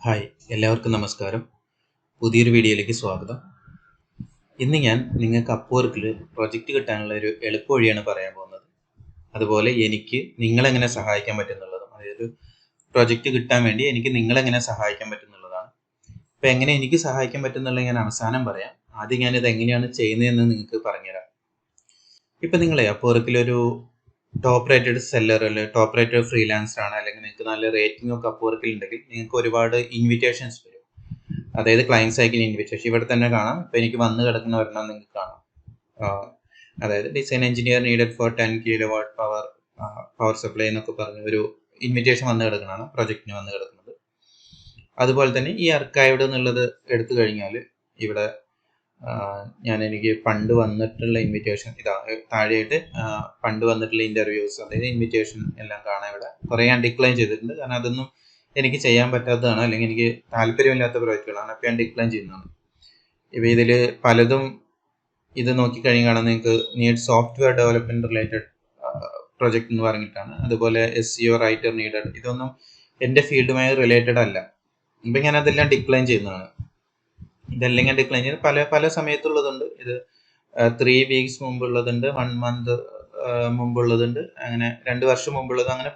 Hi, എല്ലാവർക്കും നമസ്കാരം. പുതിയൊരു വീഡിയോയിലേക്ക് സ്വാഗതം. ഇന്ന് ഞാൻ നിങ്ങൾക്ക് അപ്വർക്കിൽ പ്രൊജക്റ്റ് കിട്ടാനുള്ള ഒരു എളുപ്പ വഴിയാണ് പറയാൻ പോകുന്നത്. അതുപോലെ എനിക്ക് നിങ്ങളെങ്ങനെ സഹായിക്കാൻ പറ്റുന്നുള്ളതും, അതായത് പ്രൊജക്റ്റ് കിട്ടാൻ വേണ്ടി എനിക്ക് നിങ്ങളെങ്ങനെ സഹായിക്കാൻ പറ്റുന്നുള്ളതാണ്. അപ്പോൾ എങ്ങനെ എനിക്ക് സഹായിക്കാൻ പറ്റുന്നുള്ളത് ഞാൻ അവസാനം പറയാം. ആദ്യം ഞാനിത് എങ്ങനെയാണ് ചെയ്യുന്നതെന്ന് നിങ്ങൾക്ക് പറഞ്ഞുതരാം. ഇപ്പം നിങ്ങളെ അപ്വർക്കിലൊരു ടോപ്പ് റേറ്റഡ് സെല്ലർ അല്ലെങ്കിൽ ടോപ്പ് റേറ്റഡ് ഫ്രീലാൻസർ ആണ്, അല്ലെങ്കിൽ നിങ്ങൾക്ക് നല്ല റേറ്റിംഗ് ഒക്കെ അപ്വർക്കിൽ ഉണ്ടെങ്കിൽ നിങ്ങൾക്ക് ഒരുപാട് ഇൻവിറ്റേഷൻസ് വരും. അതായത് ക്ലയൻറ്റ് സൈക്കിൾ ഇൻവിറ്റേഷൻ ഇവിടെ തന്നെ കാണാം. ഇപ്പം എനിക്ക് വന്ന് കിടക്കുന്ന ഒരെണ്ണം നിങ്ങൾക്ക് കാണാം. അതായത് design engineer needed for 10 kW power supply എന്നൊക്കെ പറഞ്ഞ ഒരു ഇൻവിറ്റേഷൻ വന്ന് കിടക്കുന്നതാണ്, പ്രൊജക്റ്റിന് വന്ന് കിടക്കുന്നത്. അതുപോലെ തന്നെ ഈ അർക്കൈവ്ഡ് എന്നുള്ളത് എടുത്തു കഴിഞ്ഞാൽ ഇവിടെ എനിക്ക് പണ്ട് വന്നിട്ടുള്ള ഇൻവിറ്റേഷൻ ഇതാ താഴെയായിട്ട് പണ്ട് വന്നിട്ടുള്ള ഇൻ്റർവ്യൂസ്, അതായത് ഇൻവിറ്റേഷൻ എല്ലാം കാണാം. ഇവിടെ കുറേ ഞാൻ ഡിക്ലൈൻ ചെയ്തിട്ടുണ്ട്, കാരണം അതൊന്നും എനിക്ക് ചെയ്യാൻ പറ്റാത്തതാണ്, അല്ലെങ്കിൽ എനിക്ക് താല്പര്യമില്ലാത്ത പ്രോജക്റ്റുകളാണ്. അപ്പോൾ ഞാൻ ഡിക്ലൈൻ ചെയ്യുന്നതാണ്. ഇപ്പോൾ ഇതിൽ പലതും ഇത് നോക്കിക്കഴിഞ്ഞാൽ നിങ്ങൾക്ക് need software development related project എന്ന് പറഞ്ഞിട്ടാണ്. അതുപോലെ SEO റൈറ്റർ നീഡഡ്, ഇതൊന്നും എൻ്റെ ഫീൽഡുമായി റിലേറ്റഡ് അല്ല. ഇപ്പം ഞാൻ അതെല്ലാം ഡിക്ലൈൻ ചെയ്യുന്നതാണ്. ഇതെല്ലാം ഞാൻ ഡിക്ലൈൻ ചെയ്യുന്നത് പല സമയത്തുള്ളതുണ്ട്. ഇത് 3 weeks മുമ്പുള്ളതുണ്ട്, 1 month മുമ്പുള്ളതുണ്ട്, അങ്ങനെ 2 വർഷം മുമ്പുള്ളത്, അങ്ങനെ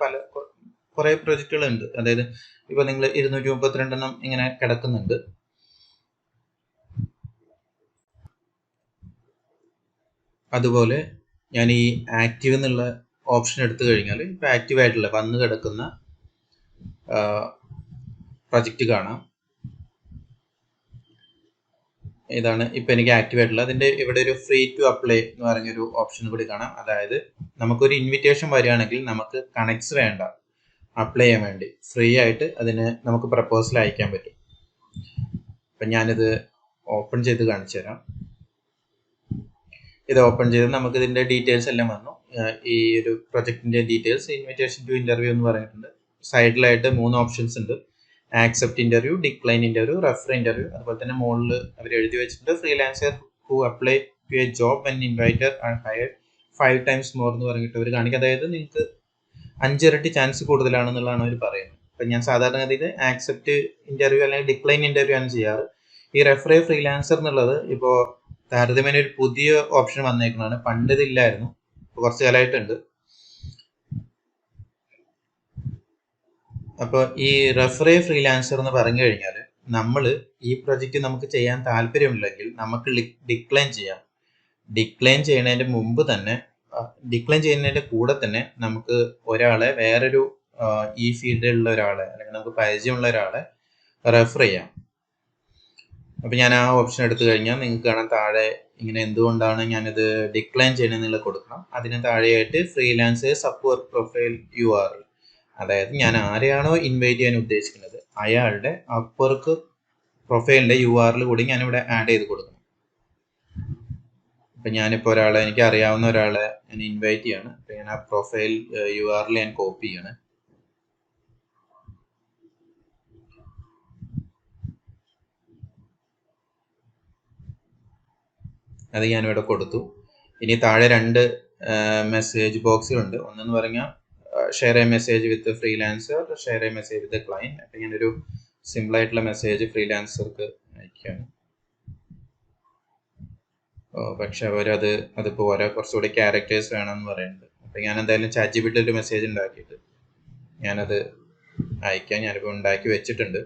കുറേ പ്രൊജക്റ്റുകളുണ്ട്. അതായത് ഇപ്പോൾ നിങ്ങൾ 232 ഇങ്ങനെ കിടക്കുന്നുണ്ട്. അതുപോലെ ഞാൻ ഈ ആക്റ്റീവ് എന്നുള്ള ഓപ്ഷൻ എടുത്തു കഴിഞ്ഞാൽ ഇപ്പോൾ ആക്റ്റീവ് ആയിട്ടുള്ള വന്ന് കിടക്കുന്ന പ്രൊജക്റ്റ് കാണാം. ഇതാണ് ഇപ്പം എനിക്ക് ആക്റ്റീവ് ആയിട്ടുള്ളത്. അതിൻ്റെ ഇവിടെ ഒരു ഫ്രീ ടു അപ്ലൈ എന്ന് പറഞ്ഞൊരു ഓപ്ഷൻ കൂടി കാണാം. അതായത് നമുക്കൊരു ഇൻവിറ്റേഷൻ വരികയാണെങ്കിൽ നമുക്ക് കണക്ട്സ് വേണ്ട, അപ്ലൈ ചെയ്യാൻ വേണ്ടി ഫ്രീ ആയിട്ട് അതിന് നമുക്ക് പ്രപ്പോസൽ അയക്കാൻ പറ്റും. അപ്പം ഞാനിത് ഓപ്പൺ ചെയ്ത് കാണിച്ചു തരാം. ഇത് ഓപ്പൺ ചെയ്ത് നമുക്ക് ഇതിൻ്റെ ഡീറ്റെയിൽസ് എല്ലാം വന്നു. ഈ ഒരു പ്രൊജക്റ്റിൻ്റെ ഡീറ്റെയിൽസ്, ഇൻവിറ്റേഷൻ ടു ഇൻ്റർവ്യൂ എന്ന് പറഞ്ഞിട്ടുണ്ട്. സൈഡിലായിട്ട് 3 ഓപ്ഷൻസ് ഉണ്ട്: accept interview, decline interview, refer interview. അതുപോലെ തന്നെ മുകളിൽ അവർ എഴുതി വെച്ചിട്ടുണ്ട് freelancer who apply to a job and invited and hired 5 times more എന്ന് പറഞ്ഞിട്ട് അവർ കാണിക്കും. അതായത് നിങ്ങൾക്ക് 5 ഇരട്ടി ചാൻസ് കൂടുതലാണെന്നുള്ളതാണ് അവർ പറയുന്നത്. അപ്പം ഞാൻ സാധാരണഗതിയിൽ ആക്സെപ്റ്റ് ഇൻ്റർവ്യൂ അല്ലെങ്കിൽ ഡിക്ലൈൻ ഇൻ്റർവ്യൂ ആണ് ചെയ്യാറ്. ഈ റെഫർ എ ഫ്രീലാൻസർ എന്നുള്ളത് ഇപ്പോൾ താരതമ്യേന ഒരു പുതിയ ഓപ്ഷൻ വന്നേക്കുന്നതാണ്. പണ്ട് ഇതില്ലായിരുന്നു, കുറച്ച് കാലമായിട്ടുണ്ട്. അപ്പോൾ ഈ റെഫർ എ ഫ്രീലാൻസർ എന്ന് പറഞ്ഞു കഴിഞ്ഞാൽ നമ്മൾ ഈ പ്രൊജക്റ്റ് നമുക്ക് ചെയ്യാൻ താല്പര്യമില്ലെങ്കിൽ നമുക്ക് ഡിക്ലൈൻ ചെയ്യാം. ഡിക്ലൈൻ ചെയ്യുന്നതിൻ്റെ മുമ്പ് തന്നെ, ഡിക്ലൈൻ ചെയ്യുന്നതിൻ്റെ കൂടെ തന്നെ നമുക്ക് ഒരാളെ, വേറൊരു ഈ ഫീൽഡിലുള്ള ഒരാളെ, അല്ലെങ്കിൽ നമുക്ക് പരിചയമുള്ള ഒരാളെ റെഫർ ചെയ്യാം. അപ്പം ഞാൻ ആ ഓപ്ഷൻ എടുത്തു കഴിഞ്ഞാൽ നിങ്ങൾക്ക് കാണാൻ താഴെ ഇങ്ങനെ എന്തുകൊണ്ടാണ് ഞാനിത് ഡിക്ലൈൻ ചെയ്യണമെന്നുള്ള കൊടുക്കണം. അതിന് താഴെയായിട്ട് ഫ്രീലാൻസേഴ്സ് അപ്വർക്ക് പ്രൊഫൈൽ URL, അതായത് ഞാൻ ആരെയാണോ ഇൻവൈറ്റ് ചെയ്യാൻ ഉദ്ദേശിക്കുന്നത് അയാളുടെ അപ്വർക്ക് പ്രൊഫൈലിൻ്റെ URL കൂടി ഞാനിവിടെ ആഡ് ചെയ്ത് കൊടുക്കണം. അപ്പം ഞാനിപ്പോൾ ഒരാളെ, എനിക്ക് അറിയാവുന്ന ഒരാളെ ഞാൻ ഇൻവൈറ്റ് ചെയ്യാണ്. അപ്പം ഞാൻ ആ പ്രൊഫൈൽ URL ഞാൻ കോപ്പി ചെയ്യാണ്. അത് ഞാനിവിടെ കൊടുത്തു. ഇനി താഴെ 2 മെസ്സേജ് ബോക്സുകളുണ്ട്. ഒന്നെന്ന് പറഞ്ഞാൽ share A message with freelancer, share A message with client. അപ്പം ഞാനൊരു സിമ്പിളായിട്ടുള്ള മെസ്സേജ് ഫ്രീലാൻസർക്ക് അയക്കുകയാണ്. പക്ഷെ അതിപ്പോൾ കുറച്ചുകൂടി ക്യാരക്ടേഴ്സ് വേണമെന്ന് പറയുന്നുണ്ട്. അപ്പം ഞാൻ എന്തായാലും ChatGPT ഒരു മെസ്സേജ് ഉണ്ടാക്കിയിട്ട് ഞാനത് അയക്കാം. ഞാനിപ്പോൾ ഉണ്ടാക്കി വെച്ചിട്ടുണ്ട്.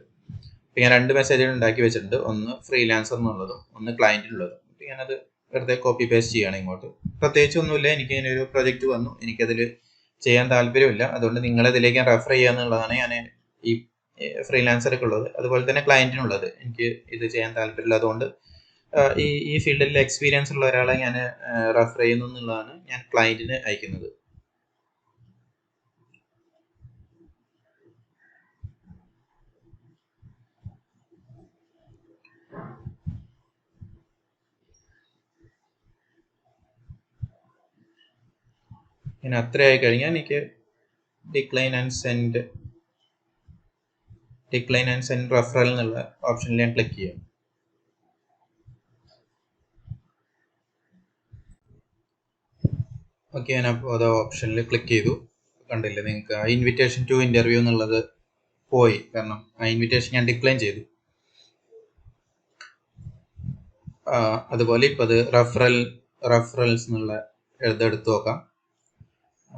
അപ്പം ഞാൻ 2 മെസ്സേജുകൾ ഉണ്ടാക്കി വെച്ചിട്ടുണ്ട്, ഒന്ന് ഫ്രീലാൻസർ എന്നുള്ളതും ഒന്ന് ക്ലയൻറ്റിനുള്ളതും. അപ്പം ഞാനത് വെറുതെ കോപ്പി പേസ്റ്റ് ചെയ്യുകയാണ് ഇങ്ങോട്ട്. പ്രത്യേകിച്ചൊന്നുമില്ല, എനിക്ക് ഇങ്ങനെ ഒരു പ്രൊജക്റ്റ് വന്നു, എനിക്കതിൽ ചെയ്യാൻ താല്പര്യമില്ല, അതുകൊണ്ട് നിങ്ങളതിലേക്ക് ഞാൻ റെഫർ ചെയ്യുക എന്നുള്ളതാണ് ഞാൻ ഈ ഫ്രീലാൻസറൊക്കെ ഉള്ളത്. അതുപോലെ തന്നെ ക്ലയൻറ്റിനുള്ളത്, എനിക്ക് ഇത് ചെയ്യാൻ താല്പര്യമില്ല, അതുകൊണ്ട് ഈ ഫീൽഡിൽ എക്സ്പീരിയൻസ് ഉള്ള ഒരാളെ ഞാൻ റെഫർ ചെയ്യുന്നു എന്നുള്ളതാണ് ഞാൻ ക്ലയൻറ്റിന് അയക്കുന്നത്. ഇനി അത്രയായി കഴിഞ്ഞാൽ എനിക്ക് ഡിക്ലൈൻ ആൻഡ് സെൻഡ് റെഫറൽ എന്നുള്ള ഓപ്ഷനിൽ ഞാൻ ക്ലിക്ക് ചെയ്യാം. ഓക്കെ, ഞാൻ അപ്പോൾ അത് ഓപ്ഷനിൽ ക്ലിക്ക് ചെയ്തു. കണ്ടില്ലേ നിങ്ങൾക്ക്, ഇൻവിറ്റേഷൻ ടു ഇൻ്റർവ്യൂ എന്നുള്ളത് പോയി, കാരണം ആ ഇൻവിറ്റേഷൻ ഞാൻ ഡിക്ലൈൻ ചെയ്തു. അതുപോലെ ഇപ്പോൾ അത് റെഫറൽസ് എന്നുള്ള ഇതെടുത്ത് നോക്കാം.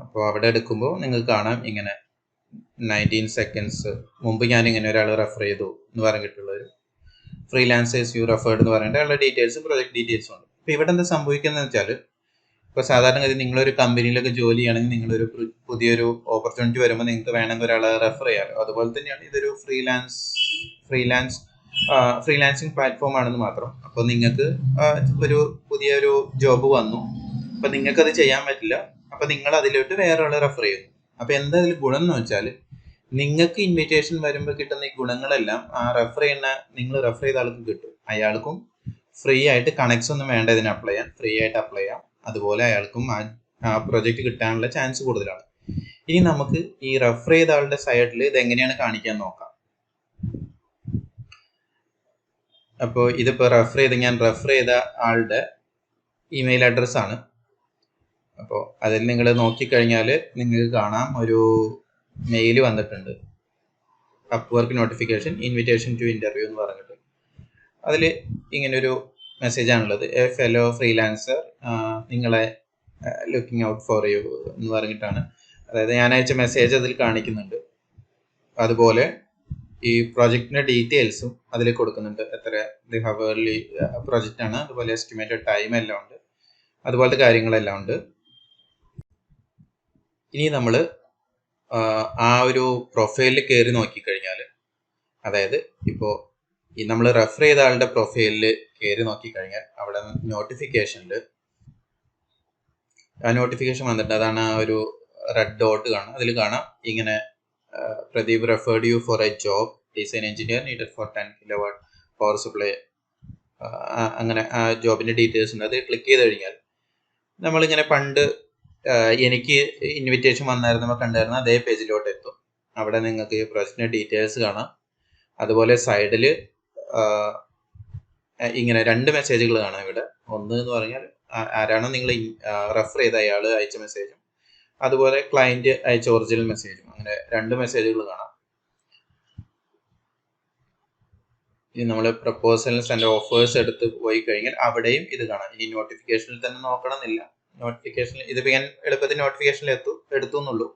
അപ്പോൾ അവിടെ എടുക്കുമ്പോൾ നിങ്ങൾക്ക് കാണാം ഇങ്ങനെ 19 സെക്കൻഡ്സ് മുമ്പ് ഞാൻ ഇങ്ങനെ ഒരാൾ റെഫർ ചെയ്തു എന്ന് പറഞ്ഞിട്ടുള്ള ഒരു ഫ്രീലാൻസേഴ്സ് യു റെഫേർഡ് എന്ന് പറഞ്ഞിട്ട് ഉള്ള ഡീറ്റെയിൽസ്, പ്രൊജക്ട് ഡീറ്റെയിൽസും ഉണ്ട്. ഇപ്പോൾ ഇവിടെ എന്താ സംഭവിക്കുന്നത് വെച്ചാൽ, ഇപ്പോൾ സാധാരണഗതി നിങ്ങളൊരു കമ്പനിയിലൊക്കെ ജോലി ചെയ്യുകയാണെങ്കിൽ നിങ്ങളൊരു പുതിയൊരു ഓപ്പർച്യൂണിറ്റി വരുമ്പോൾ നിങ്ങൾക്ക് വേണമെങ്കിൽ ഒരാളെ റെഫർ ചെയ്യാമല്ലോ. അതുപോലെ തന്നെയാണ് ഇതൊരു ഫ്രീലാൻസിങ് പ്ലാറ്റ്ഫോം ആണെന്ന് മാത്രം. അപ്പോൾ നിങ്ങൾക്ക് ഒരു പുതിയൊരു ജോബ് വന്നു, അപ്പോൾ നിങ്ങൾക്കത് ചെയ്യാൻ പറ്റില്ല, അപ്പോൾ നിങ്ങൾ അതിലോട്ട് വേറെ ആളെ റെഫർ ചെയ്യുന്നു. അപ്പോൾ എന്താ ഇതിൽ ഗുണം എന്ന് വെച്ചാൽ, നിങ്ങൾക്ക് ഇൻവിറ്റേഷൻ വരുമ്പോൾ കിട്ടുന്ന ഈ ഗുണങ്ങളെല്ലാം ആ നിങ്ങൾ റെഫർ ചെയ്ത ആൾക്ക് കിട്ടും. അയാൾക്കും ഫ്രീ ആയിട്ട് കണക്ട്സ് ഒന്നും വേണ്ട ഇതിന് അപ്ലൈ ചെയ്യാൻ, ഫ്രീ ആയിട്ട് അപ്ലൈ ചെയ്യാം. അതുപോലെ അയാൾക്കും ആ പ്രൊജക്റ്റ് കിട്ടാനുള്ള ചാൻസ് കൂടുതലാണ്. ഇനി നമുക്ക് ഈ റെഫർ ചെയ്ത ആളുടെ സൈഡിൽ ഇത് എങ്ങനെയാണ് കാണിക്കാൻ നോക്കാം. അപ്പോൾ ഇതിപ്പോൾ ഞാൻ റെഫർ ചെയ്ത ആളുടെ ഇമെയിൽ അഡ്രസ് ആണ്. അപ്പോൾ അതിൽ നിങ്ങൾ നോക്കിക്കഴിഞ്ഞാൽ നിങ്ങൾക്ക് കാണാം ഒരു മെയിൽ വന്നിട്ടുണ്ട്, Upwork notification invitation to interview എന്ന് പറഞ്ഞിട്ട്. അതിൽ ഇങ്ങനൊരു മെസ്സേജാണുള്ളത്, എ ഫെലോ ഫ്രീലാൻസർ നിങ്ങളെ ലുക്കിംഗ് ഔട്ട് ഫോർ യു എന്ന് പറഞ്ഞിട്ടാണ്. അതായത് ഞാൻ അയച്ച മെസ്സേജ് അതിൽ കാണിക്കുന്നുണ്ട്. അതുപോലെ ഈ പ്രൊജക്റ്റിൻ്റെ ഡീറ്റെയിൽസും അതിൽ കൊടുക്കുന്നുണ്ട്, എത്ര ഹവർലി പ്രൊജക്റ്റ് ആണ്, അതുപോലെ എസ്റ്റിമേറ്റഡ് ടൈം എല്ലാം ഉണ്ട്, അതുപോലത്തെ കാര്യങ്ങളെല്ലാം ഉണ്ട്. ഇനി നമ്മൾ ആ ഒരു പ്രൊഫൈലിൽ കയറി നോക്കിക്കഴിഞ്ഞാൽ, അതായത് ഇപ്പോൾ ഈ നമ്മൾ റെഫർ ചെയ്ത ആളുടെ പ്രൊഫൈലിൽ കയറി നോക്കിക്കഴിഞ്ഞാൽ അവിടെ നോട്ടിഫിക്കേഷനിൽ ആ നോട്ടിഫിക്കേഷൻ വന്നിട്ട് അതാണ് ആ ഒരു റെഡ് ഡോട്ട് കാണാം. അതിൽ കാണാം ഇങ്ങനെ Pradeep referred you for A job design engineer needed for 10 kilowatt power supply, അങ്ങനെ ആ ജോബിൻ്റെ ഡീറ്റെയിൽസ് ഉണ്ട്. അത് ക്ലിക്ക് ചെയ്ത് കഴിഞ്ഞാൽ നമ്മളിങ്ങനെ പണ്ട് എനിക്ക് ഇൻവിറ്റേഷൻ വന്നായിരുന്നപ്പോൾ കണ്ടായിരുന്ന അതേ പേജിലോട്ട് എത്തും. അവിടെ നിങ്ങൾക്ക് ഈ പ്രൊജക്റ്റിൻ്റെ ഡീറ്റെയിൽസ് കാണാം. അതുപോലെ സൈഡിൽ ഇങ്ങനെ 2 മെസ്സേജുകൾ കാണാം ഇവിടെ. ഒന്ന് എന്ന് പറഞ്ഞാൽ ആരാണോ നിങ്ങൾ റെഫർ ചെയ്ത അയാൾ അയച്ച മെസ്സേജും, അതുപോലെ ക്ലയൻറ്റ് അയച്ച ഒറിജിനൽ മെസ്സേജും, അങ്ങനെ 2 മെസ്സേജുകൾ കാണാം. ഇനി നമ്മൾ പ്രപ്പോസൽസ് ആൻഡ് ഓഫേഴ്സ് എടുത്ത് പോയി കഴിഞ്ഞാൽ അവിടെയും ഇത് കാണാം. ഇനി നോട്ടിഫിക്കേഷനിൽ തന്നെ നോക്കണമെന്നില്ല, നോട്ടിഫിക്കേഷനിൽ ഇതിപ്പോൾ ഞാൻ എളുപ്പത്തിൽ നോട്ടിഫിക്കേഷനിൽ എടുത്തു എന്നുള്ളൂ.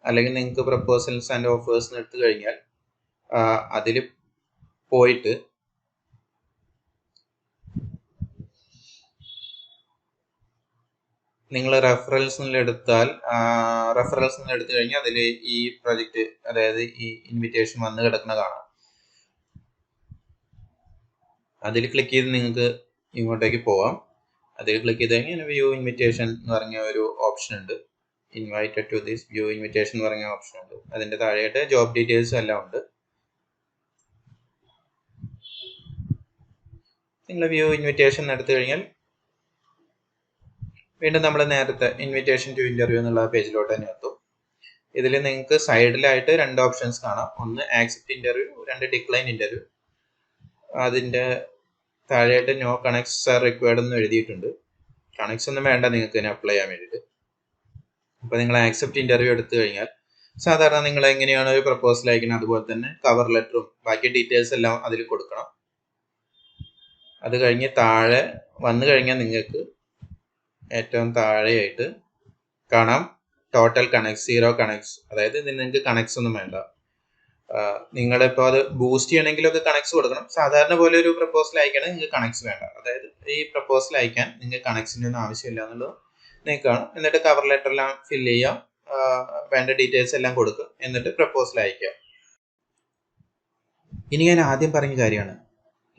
അല്ലെങ്കിൽ നിങ്ങൾക്ക് പ്രപ്പോസൽസ് ആൻഡ് ഓഫേഴ്സ് എടുത്തു കഴിഞ്ഞാൽ അതിൽ പോയിട്ട് നിങ്ങൾ റെഫറൽസ് എടുത്തു കഴിഞ്ഞാൽ അതിൽ ഈ പ്രൊജക്റ്റ്, അതായത് ഈ ഇൻവിറ്റേഷൻ വന്ന് കിടക്കുന്ന കാണാം. അതിൽ ക്ലിക്ക് ചെയ്ത് നിങ്ങൾക്ക് ഇങ്ങോട്ടേക്ക് പോവാം. അതിൽ ക്ലിക്ക് ചെയ്ത് കഴിഞ്ഞാൽ വ്യൂ ഇൻവിറ്റേഷൻ എന്ന് പറഞ്ഞ ഒരു ഓപ്ഷൻ ഉണ്ട്, invited to this view invitation എന്ന് പറഞ്ഞ ഓപ്ഷൻ ഉണ്ട്. അതിൻ്റെ താഴെയായിട്ട് ജോബ് ഡീറ്റെയിൽസ് എല്ലാം ഉണ്ട്. നിങ്ങൾ വ്യൂ ഇൻവിറ്റേഷൻ എടുത്തു കഴിഞ്ഞാൽ വീണ്ടും നമ്മൾ നേരത്തെ ഇൻവിറ്റേഷൻ ടു ഇൻ്റർവ്യൂ എന്നുള്ള പേജിലോട്ട് തന്നെ എത്തും. ഇതിൽ നിങ്ങൾക്ക് സൈഡിലായിട്ട് 2 ഓപ്ഷൻസ് കാണാം, ഒന്ന് ആക്സെപ്റ്റ് ഇൻ്റർവ്യൂ, 2 ഡിക്ലൈൻ ഇൻ്റർവ്യൂ. അതിൻ്റെ താഴെയായിട്ട് നോ കണക്ട്സ് ആർ റിക്വയർഡ് എന്ന് എഴുതിയിട്ടുണ്ട്. കണക്ട്സ് ഒന്നും വേണ്ട നിങ്ങൾക്ക് തന്നെ അപ്ലൈ ചെയ്യാൻ വേണ്ടിയിട്ട്. അപ്പോൾ നിങ്ങൾ ആക്സെപ്റ്റ് ഇൻ്റർവ്യൂ എടുത്തു കഴിഞ്ഞാൽ സാധാരണ നിങ്ങൾ എങ്ങനെയാണ് ഒരു പ്രപ്പോസൽ അയക്കുന്നത് അതുപോലെ തന്നെ കവർ ലെറ്ററും ബാക്കി ഡീറ്റെയിൽസ് എല്ലാം അതിൽ കൊടുക്കണം. അത് കഴിഞ്ഞ് താഴെ വന്നു കഴിഞ്ഞാൽ നിങ്ങൾക്ക് ഏറ്റവും താഴെയായിട്ട് കാണാം ടോട്ടൽ കണക്ട്സ്, 0 കണക്ട്സ്. അതായത് ഇതിന് നിങ്ങൾക്ക് കണക്ട്സ് ഒന്നും വേണ്ട. നിങ്ങളിപ്പോൾ അത് ബൂസ്റ്റ് ചെയ്യണമെങ്കിലൊക്കെ കണക്ട്സ് കൊടുക്കണം. സാധാരണ പോലെ ഒരു പ്രപ്പോസൽ അയക്കണമെങ്കിൽ നിങ്ങൾക്ക് കണക്ട്സ് വേണ്ട. അതായത് ഈ പ്രപ്പോസൽ അയക്കാൻ നിങ്ങൾക്ക് കണക്ട്സിൻ്റെ ഒന്നും ആവശ്യമില്ല എന്നുള്ളത് നിങ്ങൾക്ക് കാണും. എന്നിട്ട് കവർ ലെറ്റർ എല്ലാം ഫില്ല് ചെയ്യാം, വേണ്ട ഡീറ്റെയിൽസ് എല്ലാം കൊടുക്കുക, എന്നിട്ട് പ്രപ്പോസൽ അയക്കുക. ഇനി ഞാൻ ആദ്യം പറഞ്ഞ കാര്യമാണ്,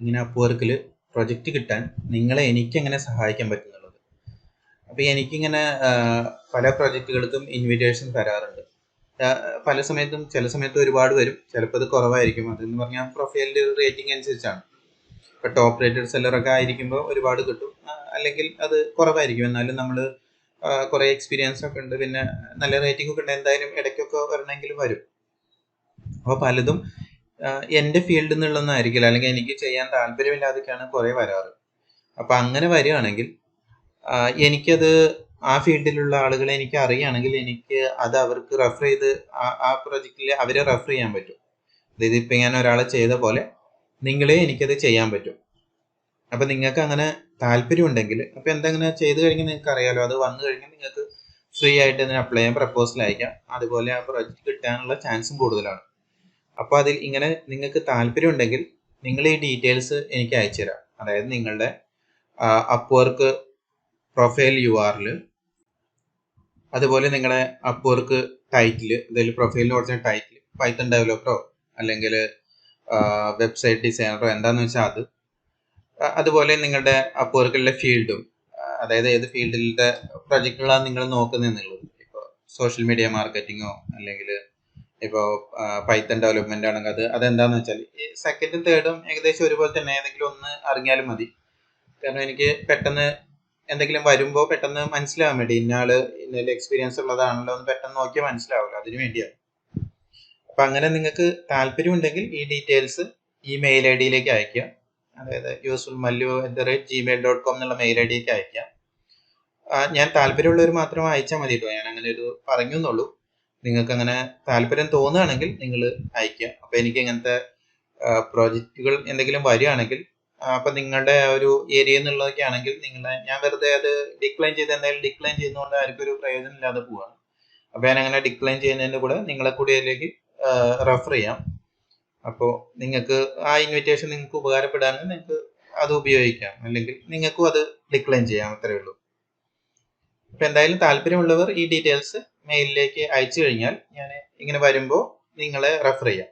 ഇങ്ങനെ അപ്വർക്കിൽ പ്രൊജക്റ്റ് കിട്ടാൻ എനിക്കെങ്ങനെ സഹായിക്കാൻ പറ്റുന്നുള്ളത്. അപ്പോൾ എനിക്കിങ്ങനെ പല പ്രൊജക്റ്റുകൾക്കും ഇൻവിറ്റേഷൻ തരാറുണ്ട്. പല സമയത്തും ചില സമയത്ത് ഒരുപാട് വരും, ചിലപ്പോൾ അത് കുറവായിരിക്കും. അതെന്ന് പറഞ്ഞാൽ പ്രൊഫൈലിൻ്റെ റേറ്റിംഗ് അനുസരിച്ചാണ്. ഇപ്പോൾ ടോപ്പ് റേറ്റഡ് സെല്ലറൊക്കെ ആയിരിക്കുമ്പോൾ ഒരുപാട് കിട്ടും, അല്ലെങ്കിൽ അത് കുറവായിരിക്കും. എന്നാലും നമ്മൾ കുറേ എക്സ്പീരിയൻസ് ഒക്കെ ഉണ്ട്, പിന്നെ നല്ല റേറ്റിംഗ് ഒക്കെ ഉണ്ട്, എന്തായാലും ഇടയ്ക്കൊക്കെ വരണമെങ്കിലും വരും. അപ്പോൾ പലതും എൻ്റെ ഫീൽഡിൽ നിന്നുള്ളതൊന്നും ആയിരിക്കില്ല, അല്ലെങ്കിൽ എനിക്ക് ചെയ്യാൻ താല്പര്യമില്ലാതൊക്കെയാണ് കുറേ വരാറ്. അപ്പോൾ അങ്ങനെ വരികയാണെങ്കിൽ എനിക്കത് ആ ഫീൽഡിലുള്ള ആളുകളെ എനിക്ക് അറിയുകയാണെങ്കിൽ എനിക്ക് അത് അവർക്ക് റെഫർ ചെയ്ത് ആ പ്രൊജക്റ്റിൽ അവരെ റെഫർ ചെയ്യാൻ പറ്റും. അതായത് ഇപ്പം ഞാൻ ഒരാളെ ചെയ്ത പോലെ നിങ്ങളെ എനിക്കത് ചെയ്യാൻ പറ്റും. അപ്പം നിങ്ങൾക്ക് അങ്ങനെ താല്പര്യം ഉണ്ടെങ്കിൽ അപ്പം എന്തെങ്കിലും ചെയ്ത് കഴിഞ്ഞാൽ നിങ്ങൾക്ക് അറിയാലോ, അത് വന്നു കഴിഞ്ഞാൽ നിങ്ങൾക്ക് ഫ്രീ ആയിട്ട് ഇതിന് അപ്ലൈ ചെയ്യാൻ, പ്രപ്പോസൽ അയക്കാം. അതുപോലെ ആ പ്രൊജക്റ്റ് കിട്ടാനുള്ള ചാൻസും കൂടുതലാണ്. അപ്പോൾ അതിൽ ഇങ്ങനെ നിങ്ങൾക്ക് താല്പര്യം ഉണ്ടെങ്കിൽ നിങ്ങൾ ഈ ഡീറ്റെയിൽസ് എനിക്ക് അയച്ചു തരാം. അതായത് നിങ്ങളുടെ അപ്വർക്ക് പ്രൊഫൈൽ URL, അതുപോലെ നിങ്ങളുടെ അപ്വർക്ക് ടൈറ്റിൽ, അതായത് പ്രൊഫൈലിന് കുറച്ച് ടൈറ്റിൽ പൈത്തൺ ഡെവലപ്പറോ അല്ലെങ്കിൽ വെബ്സൈറ്റ് ഡിസൈനറോ എന്താണെന്ന് വെച്ചാൽ അത്, അതുപോലെ നിങ്ങളുടെ അപ്വർക്കിലെ ഫീൽഡും, അതായത് ഏത് ഫീൽഡിലെ പ്രൊജക്റ്റുകളാണ് നിങ്ങൾ നോക്കുന്നതെന്നുള്ളത്. ഇപ്പോൾ സോഷ്യൽ മീഡിയ മാർക്കറ്റിങ്ങോ അല്ലെങ്കിൽ ഇപ്പോൾ പൈത്തൺ ഡെവലപ്മെന്റ് ആണെങ്കിൽ അതെന്താണെന്ന് വെച്ചാൽ ഈ സെക്കൻഡും തേർഡും ഏകദേശം ഒരുപോലെ തന്നെ, ഏതെങ്കിലും ഒന്ന് അറിഞ്ഞാലും മതി. കാരണം എനിക്ക് പെട്ടെന്ന് എന്തെങ്കിലും വരുമ്പോൾ പെട്ടെന്ന് മനസ്സിലാവാൻ വേണ്ടി, ഇന്നയാള് ഇന്നലെ എക്സ്പീരിയൻസ് ഉള്ളതാണല്ലോ എന്ന് പെട്ടെന്ന് നോക്കിയാൽ മനസ്സിലാവില്ല, അതിനു വേണ്ടിയാണ്. അപ്പം അങ്ങനെ നിങ്ങൾക്ക് താല്പര്യം ഉണ്ടെങ്കിൽ ഈ ഡീറ്റെയിൽസ് ഈ മെയിൽ ID അയക്കുക. അതായത് usefulmallu@gmail.com എന്നുള്ള മെയിൽ ID അയക്കാം. ഞാൻ താല്പര്യമുള്ളവർ മാത്രം അയച്ചാൽ മതി കേട്ടോ. ഞാൻ അങ്ങനെ ഒരു പറഞ്ഞു എന്നുള്ളൂ. നിങ്ങൾക്ക് അങ്ങനെ താല്പര്യം തോന്നുകയാണെങ്കിൽ നിങ്ങൾ അയക്കുക. അപ്പോൾ എനിക്ക് ഇങ്ങനത്തെ പ്രോജക്റ്റുകൾ എന്തെങ്കിലും വരികയാണെങ്കിൽ, അപ്പം നിങ്ങളുടെ ഒരു ഏരിയ എന്നുള്ളതൊക്കെ ആണെങ്കിൽ ഞാൻ വെറുതെ അത് ഡിക്ലൈൻ ചെയ്ത് എന്തായാലും ഡിക്ലൈൻ ചെയ്യുന്നതുകൊണ്ട് ആർക്കും ഒരു പ്രയോജനം ഇല്ലാതെ പോവാണ്. അപ്പോൾ ഞാൻ അങ്ങനെ ഡിക്ലൈൻ ചെയ്യുന്നതിൻ്റെ കൂടെ നിങ്ങളെ കൂടി അതിലേക്ക് റെഫർ ചെയ്യാം. അപ്പോൾ നിങ്ങൾക്ക് ആ ഇൻവിറ്റേഷൻ നിങ്ങൾക്ക് ഉപകാരപ്പെടാമെങ്കിൽ നിങ്ങൾക്ക് അത് ഉപയോഗിക്കാം, അല്ലെങ്കിൽ നിങ്ങൾക്കും അത് ഡിക്ലൈൻ ചെയ്യാം, അത്രയേ ഉള്ളൂ. അപ്പം എന്തായാലും താല്പര്യമുള്ളവർ ഈ ഡീറ്റെയിൽസ് മെയിലിലേക്ക് അയച്ചു കഴിഞ്ഞാൽ ഞാൻ ഇങ്ങനെ വരുമ്പോൾ നിങ്ങളെ റെഫർ ചെയ്യാം.